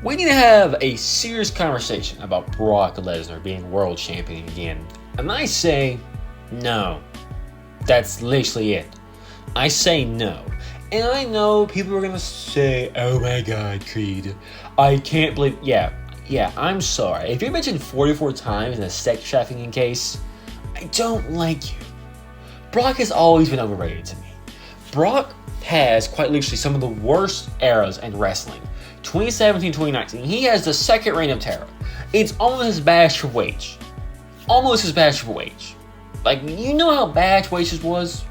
we need to have a serious conversation about Brock Lesnar being world champion again. And I say no. That's literally it. I say no. And I know people are going to say, oh my god, Creed, I can't believe... Yeah, I'm sorry. If you're mentioned 44 times in a sex trafficking case, I don't like you. Brock has always been overrated to me. Brock has, quite literally, some of the worst eras in wrestling. 2017, 2019, he has the second reign of terror. It's almost as bad as Triple H. Almost as bad as Triple H. Like, you know how bad Triple H's was?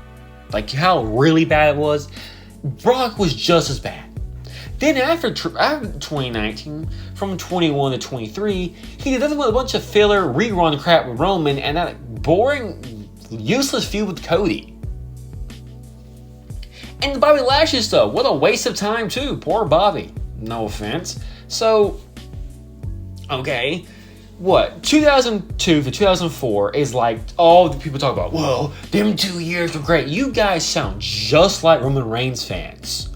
Like, how really bad it was? Brock was just as bad. Then after 2019, from 21 to 23, he did nothing but a bunch of filler rerun crap with Roman and that boring, useless feud with Cody. And Bobby Lashley stuff, what a waste of time too. Poor Bobby. No offense. So, okay, what, 2002 to 2004 is like all the people talk about, well, them 2 years were great. You guys sound just like Roman Reigns fans.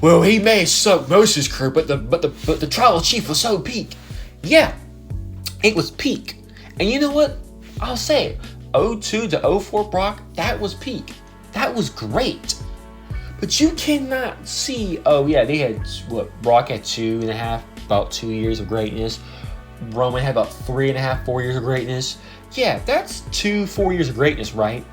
Well, he may have sucked most of his career, but the Tribal Chief was so peak. Yeah, it was peak. And you know what? I'll say it. 02 to 04 Brock, that was peak. That was great. But you cannot see, oh yeah, they had, what, Brock had 2.5, about 2 years of greatness. Roman had about 3.5, 4 years of greatness. Yeah, that's 4 years of greatness, right?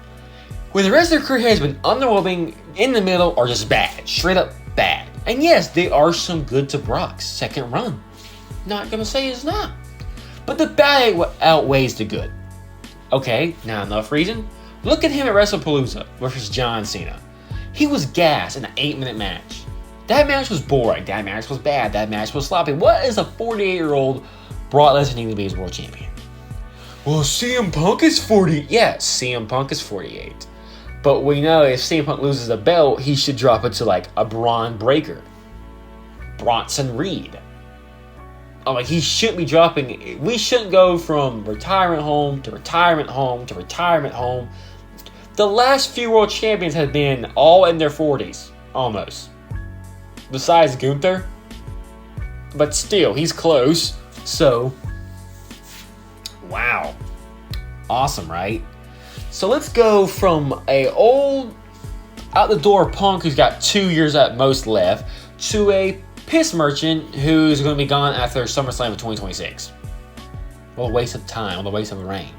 When the rest of their career has been underwhelming, in the middle, or just bad. Straight up bad. And yes, there are some good to Brock's second run. Not gonna say it's not. But the bad outweighs the good. Okay, not enough reason? Look at him at WrestlePalooza versus John Cena. He was gassed in an 8-minute match. That match was boring. That match was bad. That match was sloppy. What is a 48-year-old Brock Lesnar need to be his world champion? Well, CM Punk is 40. Yeah, CM Punk is 48. But we know if CM Punk loses the belt, he should drop it to like a Braun Breaker. Bronson Reed. Oh, like he shouldn't be dropping. We shouldn't go from retirement home to retirement home to retirement home. The last few world champions have been all in their 40s. Almost. Besides Gunther. But still, he's close. So, wow. Awesome, right? So let's go from a old, out-the-door punk who's got 2 years at most left to a piss merchant who's going to be gone after SummerSlam of 2026. What a waste of time. What a waste of a reign.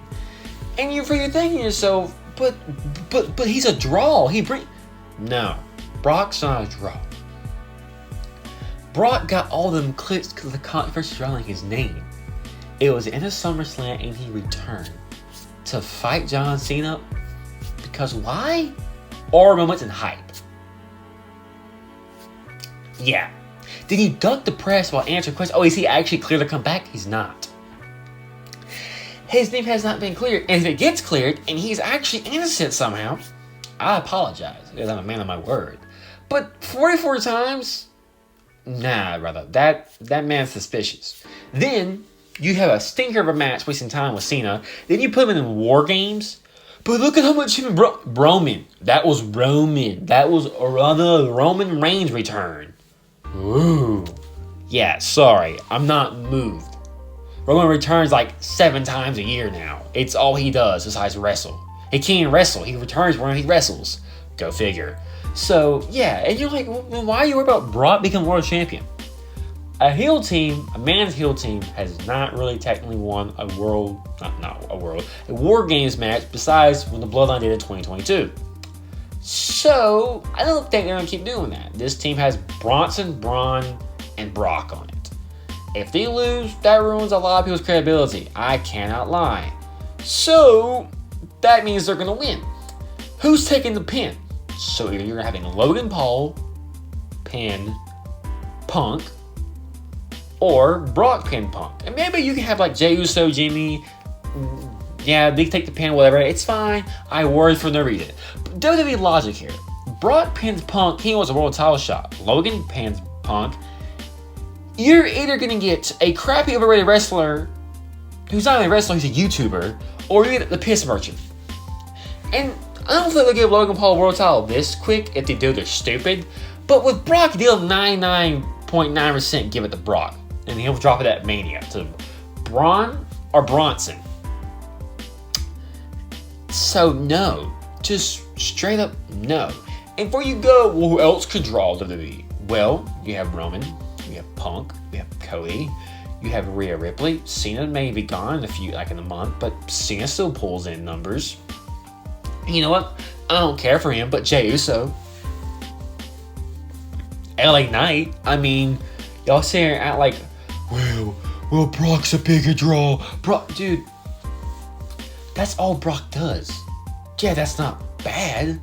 And you're thinking to yourself, but he's a draw. No. Brock's not a draw. Brock got all them clicks because of the controversy surrounding his name. It was in a SummerSlam and he returned to fight John Cena. Because why? Or moments and hype. Yeah. Did he duck the press while answering questions? Oh, is he actually clear to come back? He's not. His name has not been cleared. And if it gets cleared and he's actually innocent somehow, I apologize because I'm a man of my word. But 44 times? Nah, brother. That man's suspicious. Then you have a stinker of a match wasting time with Cena. Then you put him in War Games. But look at how much him and Roman. That was Roman. That was another Roman Reigns return. Ooh. Yeah, sorry. I'm not moved. Roman returns like 7 times a year now. It's all he does besides wrestle. He can't wrestle. He returns when he wrestles. Go figure. So, yeah. And you're like, well, why are you worried about Brock becoming world champion? A man's heel team has not really technically won a War Games match besides when the Bloodline did in 2022. So, I don't think they're going to keep doing that. This team has Bronson, Braun, and Brock on it. If they lose, that ruins a lot of people's credibility. I cannot lie. So, that means they're going to win. Who's taking the pin? So either you're having Logan Paul pin Punk, or Brock pin Punk. And maybe you can have like Jey Uso, Jimmy. Yeah, they take the pin, whatever. It's fine. I worry for no reason. But WWE logic here. Brock pins Punk. He wants a world title shot. Logan pins Punk. You're either going to get a crappy overrated wrestler who's not even a wrestler, he's a YouTuber, or you get the piss merchant. And I don't think they'll give Logan Paul a world title this quick. If they do, they're stupid. But with Brock, they'll 99.9% give it to Brock. and he'll drop it at Mania to Braun or Bronson. So no, just straight up no. And before you go, well, who else could draw WWE? Well, you have Roman, you have Punk, you have Cody, you have Rhea Ripley. Cena may be gone in a month, but Cena still pulls in numbers. And you know what? I don't care for him, but Jey Uso, LA Knight. I mean, y'all sit here and act like, well, Brock's a bigger draw. Brock, dude, that's all Brock does. Yeah, that's not bad.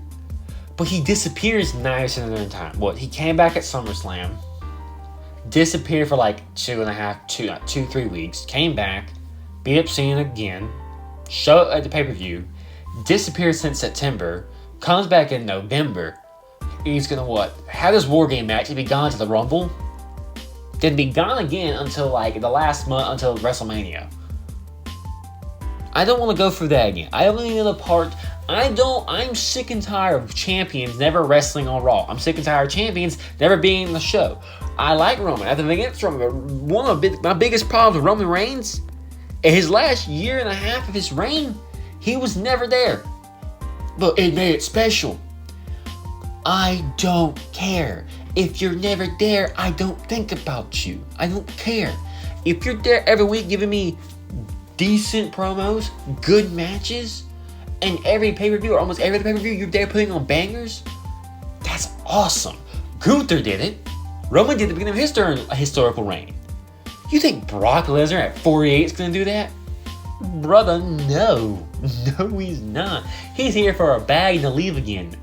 But he disappears 90% of the time. What? He came back at SummerSlam, disappeared for like 3 weeks, came back, beat up Cena again, showed up at the pay-per-view, disappeared since September, comes back in November. He's gonna what? Have this War Game match and be gone to the Rumble? Then be gone again until like the last month, until WrestleMania. I don't want to go through that again. I don't need another part. I'm sick and tired of champions never wrestling on Raw. I'm sick and tired of champions never being in the show. I like Roman. I have nothing against Roman, but one of my biggest problems with Roman Reigns, in his last year and a half of his reign, he was never there. But it made it special. I don't care. If you're never there, I don't think about you. I don't care. If you're there every week giving me decent promos, good matches, and every pay-per-view, or almost every pay-per-view, you're there putting on bangers, that's awesome. Gunther did it. Roman did it at the beginning of his historical reign. You think Brock Lesnar at 48 is going to do that? Brother, no. No, he's not. He's here for a bag and to leave again.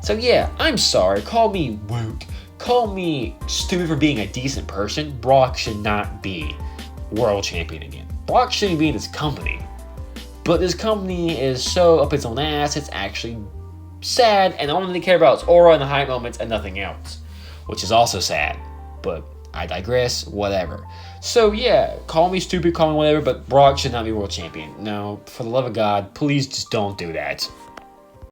So yeah, I'm sorry. Call me woke. Call me stupid for being a decent person. Brock should not be world champion again. Brock shouldn't be in this company. But this company is so up its own ass, it's actually sad, and the only thing they care about is aura and the high moments and nothing else. Which is also sad. But I digress, whatever. So yeah, call me stupid, call me whatever, but Brock should not be world champion. No, for the love of God, please just don't do that.